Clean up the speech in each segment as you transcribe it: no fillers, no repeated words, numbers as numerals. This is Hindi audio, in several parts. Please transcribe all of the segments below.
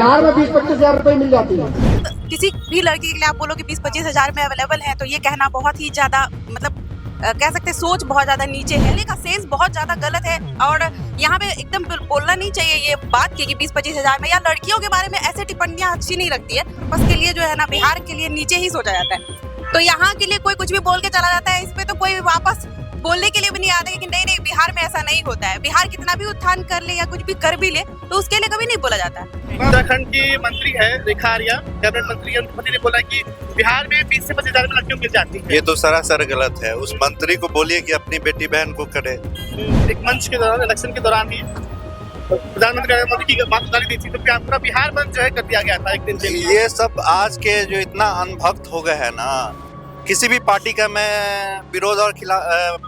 बिहार में 20-25 हजार रुपए मिल जाती है। किसी भी लड़की के लिए आप बोलो कि 20-25 हजार में अवेलेबल है तो ये कहना बहुत ही ज्यादा मतलब कह सकते हैं सोच बहुत ज्यादा नीचे है। लेकिन का सेंस बहुत ज्यादा गलत है और यहाँ पे एकदम बोलना नहीं चाहिए ये बात कि 20-25 हजार में, या लड़कियों के बारे में ऐसे टिप्पणियां अच्छी नहीं लगती है। बस के लिए जो है ना बिहार के लिए नीचे ही सोचा जाता है। तो यहाँ के लिए कोई कुछ भी बोल के चला जाता है, इस पे तो कोई वापस बोलने के लिए भी नहीं आता है कि नहीं नहीं बिहार में ऐसा नहीं होता है। बिहार कितना भी उत्थान कर ले या कुछ भी कर भी ले तो उसके लिए कभी नहीं बोला जाता है। उत्तराखंड की मंत्री है रेखा आर्या, कैबिनेट मंत्री है, उनके पति ने बोला कि बिहार में 20 से 25 हजार में लड़कियों मिल जाती है। ये तो सरासर गलत है। उस मंत्री को बोलिए कि अपनी बेटी बहन को करे। एक मंच के दौरान, इलेक्शन के दौरान ही प्रधानमंत्री नरेंद्र मोदी की बात उतारी दी थी तो पूरा बिहार बंद जो है कर दिया गया था एक दिन के लिए। ये सब आज के जो इतना अनभक्त हो गए है ना, किसी भी पार्टी का मैं विरोध और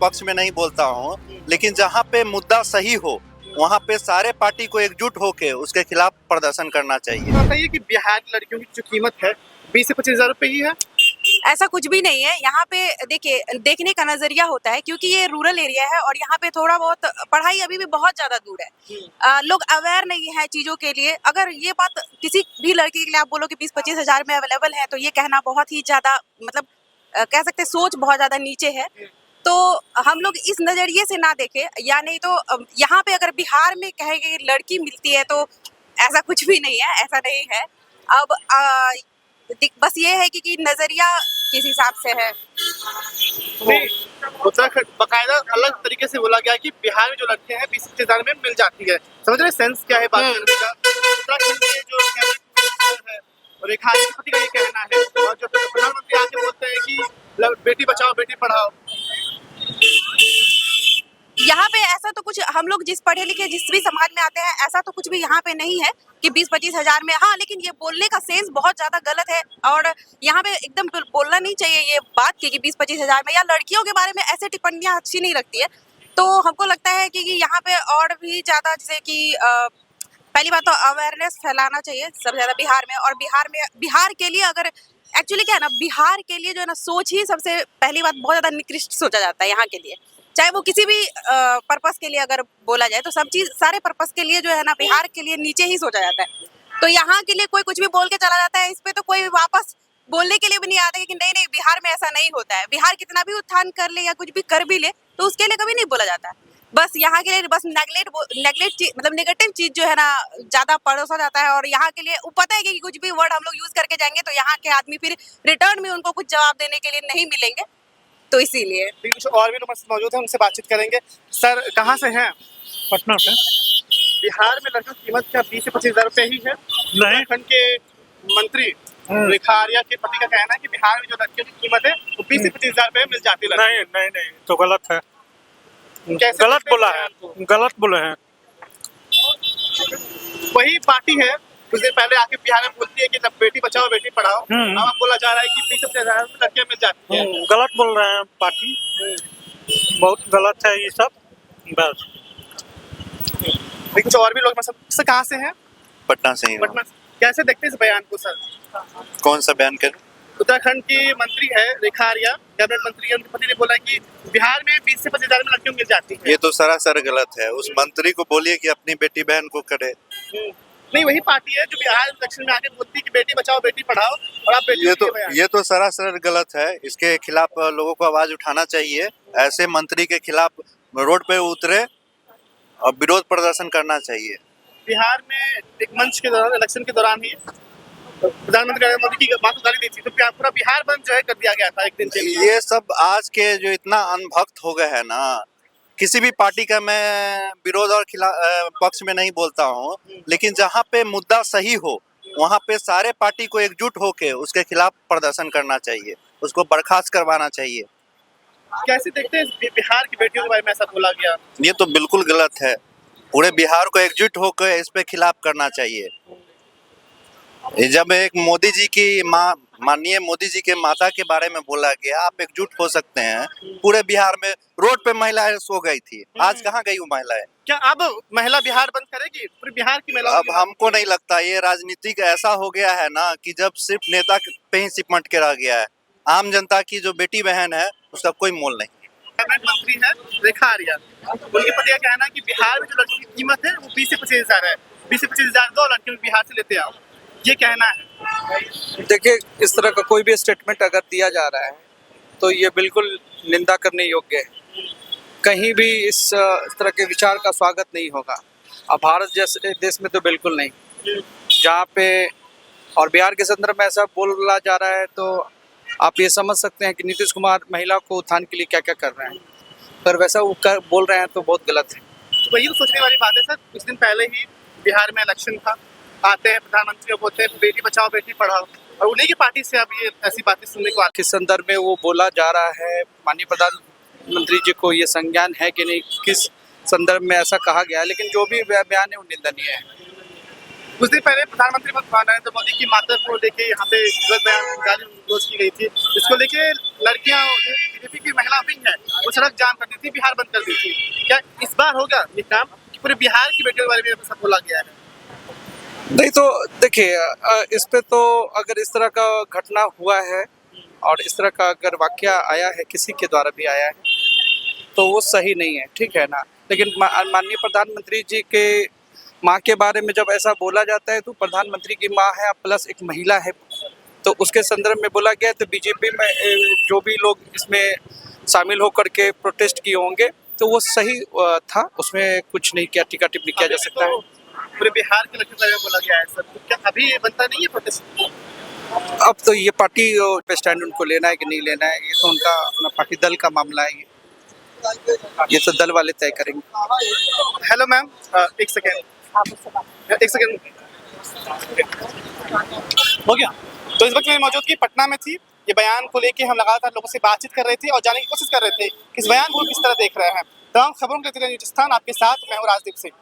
पक्ष में नहीं बोलता हूँ, लेकिन जहाँ पे मुद्दा सही हो वहाँ पे सारे पार्टी को एकजुट होके उसके खिलाफ प्रदर्शन करना चाहिए। बताइए कि बिहार की लड़कियों की जो कीमत है 20 से 25 हजार रुपए ही है। ऐसा कुछ भी नहीं है। यहाँ पे देखिए देखने का नजरिया होता है, क्योंकि ये रूरल एरिया है और यहाँ पे थोड़ा बहुत पढ़ाई अभी भी बहुत ज्यादा दूर है। लोग अवेयर नहीं है चीजों के लिए। अगर ये बात किसी भी लड़की के लिए आप बोलो कि 20-25 हजार में अवेलेबल है तो ये कहना बहुत ही ज्यादा मतलब कह सकते हैं सोच बहुत ज्यादा नीचे है। तो हम लोग इस नजरिए से ना देखें, या नहीं तो यहाँ पे अगर बिहार में कहेंगे लड़की मिलती है तो ऐसा कुछ भी नहीं है, ऐसा नहीं है। अब बस ये है कि नजरिया किस हिसाब से है। उत्तराखंड बकायदा अलग तरीके से बोला गया कि बिहार में जो लड़कियां हैं 20 से 25 हजार में मिल जाती है। समझ रहे सेंस क्या है बात करने का। उत्तराखंड के जो कैबिनेट मिनिस्टर है रेखा आर्या के पति का ये कहना है, और जो प्रधानमंत्री आके बोलते हैं कि बेटी बचाओ बेटी पढ़ाओ। यहाँ पे ऐसा तो कुछ, हम लोग जिस पढ़े लिखे जिस भी समाज में आते हैं ऐसा तो कुछ भी यहाँ पे नहीं है कि 20-25 हजार में। हाँ, लेकिन ये बोलने का सेंस बहुत ज्यादा गलत है और यहाँ पे एकदम बोलना नहीं चाहिए ये बात कि 20-25 हजार में, या लड़कियों के बारे में ऐसे टिप्पणियां अच्छी नहीं लगती है। तो हमको लगता है कि यहाँ पे और भी ज्यादा जैसे कि पहली बात तो अवेयरनेस फैलाना चाहिए सबसे ज्यादा बिहार में। और बिहार के लिए अगर एक्चुअली क्या है ना, बिहार के लिए जो है ना सोच ही सबसे पहली बात बहुत ज्यादा निकृष्ट सोचा जाता है यहाँ के लिए। चाहे वो किसी भी पर्पस के लिए अगर बोला जाए तो सब चीज सारे पर्पस के लिए जो है ना बिहार के लिए नीचे ही सोचा जाता है। तो यहाँ के लिए कोई कुछ भी बोल के चला जाता है, इस पे तो कोई वापस बोलने के लिए भी नहीं आता है कि नहीं नहीं बिहार में ऐसा नहीं होता है। बिहार कितना भी उत्थान कर ले या कुछ भी कर भी ले तो उसके लिए कभी नहीं बोला जाता है। बस यहाँ के लिए बस नेगलेक्ट मतलब नेगेटिव चीज जो है ना ज्यादा परोसा जाता है। और यहाँ के लिए पता है कि कुछ भी वर्ड हम लोग यूज करके जाएंगे तो यहाँ के आदमी फिर रिटर्न में उनको कुछ जवाब देने के लिए नहीं मिलेंगे, तो इसीलिए। कुछ और भी लोग मौजूद हैं, उनसे बातचीत करेंगे। सर कहाँ से हैं? पटना से। बिहार में लड़कियों की कीमत क्या 20 से 25 हजार रुपए ही है? नहीं। उत्तराखंड के मंत्री रेखा आर्या के पति का कहना है कि बिहार में जो लड़कियों की कीमत है वो 20 से 25 हजार रुपए मिल जाती है। नहीं नहीं नहीं, तो गलत है। कैसे गलत बोला है, गलत बोले हैं। वही पार्टी है कुछ दिन पहले आके बिहार में बोलती है कि जब बेटी बचाओ बेटी पढ़ाओ, अब बोला जा रहा है कि 20 से 25 हजार रुपए लड़कियां मिल जाती है। गलत बोल रहे हैं पार्टी, बहुत गलत है ये सब। बस कुछ और भी लोग सब कहाँ से हैं? पटना से ही हूँ। पटना। कैसे देखते हैं इस बयान को सर? कौन सा बयान कर? उत्तराखंड की मंत्री है रेखा आर्या, कैबिनेट मंत्री है, उनके पति ने बोला कि बिहार में 20 से 25 हजार में लड़कियों मिल जाती है। ये तो सरासर गलत है। उस मंत्री को बोलिए कि अपनी बेटी बहन को करे। नहीं, वही पार्टी है जो बिहार इलेक्शन में आके बोलती है कि बेटी बचाओ बेटी पढ़ाओ और आप बेटी ये तो सरासर गलत है। इसके खिलाफ लोगों को आवाज उठाना चाहिए। ऐसे मंत्री के खिलाफ रोड पे उतरे और विरोध प्रदर्शन करना चाहिए। बिहार में एक मंच के दौरान, इलेक्शन के दौरान ही प्रधानमंत्री नरेंद्र मोदी की बात उतारी दी थी तो पूरा बिहार बंद जो है कर दिया गया था एक दिन के लिए। ये सब आज के जो इतना अनभक्त हो गए है ना, किसी भी पार्टी का मैं विरोध और पक्ष में नहीं बोलता हूँ, लेकिन जहाँ पे मुद्दा सही हो वहाँ पे सारे पार्टी को एकजुट होके उसके खिलाफ प्रदर्शन करना चाहिए, उसको बर्खास्त करवाना चाहिए। कैसे देखते हैं बिहार की बेटियों के बारे में ऐसा बोला गया? ये तो बिल्कुल गलत है। पूरे बिहार को एकजुट होकर इस पे खिलाफ करना चाहिए। जब एक मोदी जी की माननीय मोदी जी के माता के बारे में बोला गया, आप एकजुट हो सकते हैं। पूरे बिहार में रोड पे महिलाएं सो गई थी, आज कहाँ गई वो महिलाएं? क्या अब महिला बिहार बंद करेगी? पूरे बिहार की महिला? अब हमको नहीं लगता। ये राजनीतिक ऐसा हो गया है ना कि जब सिर्फ नेता पे ही सिमट के रह गया है, आम जनता की जो बेटी बहन है उसका कोई मोल नहीं। कैबिनेट मंत्री है रेखा आर्या, उनके पति का कहना है कि बिहार में जो लड़कियों की कीमत है वो 20 से 25 हजार है। 20 से 25,000 दो, लड़कियों को बिहार से लेते आओ, ये कहना है। देखिए, इस तरह का कोई भी स्टेटमेंट अगर दिया जा रहा है तो ये बिल्कुल निंदा करने योग्य है। कहीं भी इस तरह के विचार का स्वागत नहीं होगा, और भारत जैसे देश में तो बिल्कुल नहीं, जहाँ पे और बिहार के संदर्भ में ऐसा बोला जा रहा है तो आप ये समझ सकते हैं कि नीतीश कुमार महिला को उत्थान के लिए क्या क्या कर रहे हैं, पर वैसा वो बोल रहे हैं तो बहुत गलत है। तो वही तो सोचने वाली बात है सर। कुछ दिन पहले ही बिहार में इलेक्शन था, आते हैं प्रधानमंत्री बोलते हैं बेटी बचाओ बेटी पढ़ाओ, और उन्हीं की पार्टी से अब ये ऐसी बातें सुनने को आती किस संदर्भ में वो बोला जा रहा है, माननीय प्रधानमंत्री जी को ये संज्ञान है कि नहीं, किस संदर्भ में ऐसा कहा गया है, लेकिन जो भी बयान है वो निंदनीय है। कुछ दिन पहले प्रधानमंत्री नरेंद्र मोदी की माता को लेके यहाँ पे गलत बयान गाली गलौज की गई थी। इसको लेके लड़कियां, बीजेपी की महिला विंग है, वो सड़क जाम कर दी थी, बिहार बंद कर दी थी। क्या इस बार होगा ये काम कि पूरे बिहार की बेटियों के बारे में सब बोला गया है? नहीं तो देखिए, इस पे तो अगर इस तरह का घटना हुआ है और इस तरह का अगर वाकया आया है, किसी के द्वारा भी आया है, तो वो सही नहीं है, ठीक है ना। लेकिन माननीय प्रधानमंत्री जी के माँ के बारे में जब ऐसा बोला जाता है तो प्रधानमंत्री की माँ है प्लस एक महिला है, तो उसके संदर्भ में बोला गया। तो बीजेपी में जो भी लोग इसमें शामिल होकर के प्रोटेस्ट किए होंगे तो वो सही था, उसमें कुछ नहीं किया, टीका टिप्पणी किया जा सकता है। पूरे बिहार के लड़कियों के बारे में बोला गया है सर, तो क्या अभी ये बनता नहीं है प्रोटेस्ट? अब तो ये पार्टी पे स्टैंड उनको लेना है कि नहीं लेना है, ये तो उनका अपना पार्टी दल का मामला है। ये तो दल वाले तय करेंगे। हेलो मैम, एक सेकेंड हो गया। तो इस वक्त मेरी मौजूदगी पटना में थी। ये बयान को लेके हम लगातार लोगों से बातचीत कर रहे थे और जानने की कोशिश कर रहे थे कि इस बयान को किस तरह देख रहे हैं। तमाम खबरों के लिए न्यूज़ स्थान आपके साथ, मैं हूं राजदीप सिंह।